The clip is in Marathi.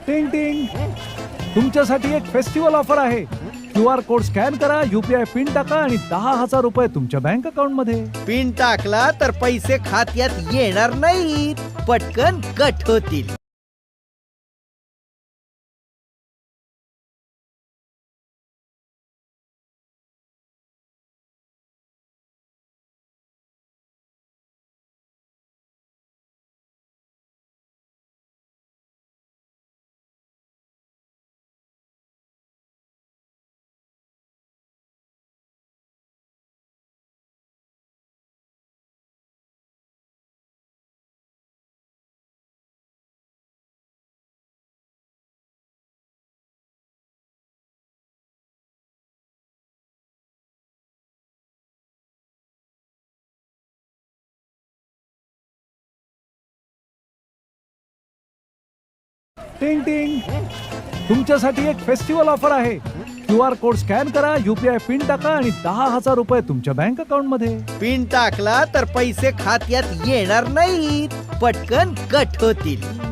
टिंग टिंग तुमच्यासाठी एक फेस्टिवल ऑफर आहे. QR कोड स्कॅन करा, UPI पिन टाका आणि 10,000 रुपये तुमच्या बँक अकाउंट मध्ये. पिन टाकला तर पैसे खात्यात येणार नाहीत, पटकन कट होतील. टिंग टिंग तुमच्यासाठी एक फेस्टिवल ऑफर आहे. QR कोड स्कॅन करा, UPI पिन टाका आणि 10,000 रुपये तुमच्या बँक अकाउंट मध्ये. पिन टाकला तर पैसे खात्यात येणार नाहीत, पटकन कट होतील.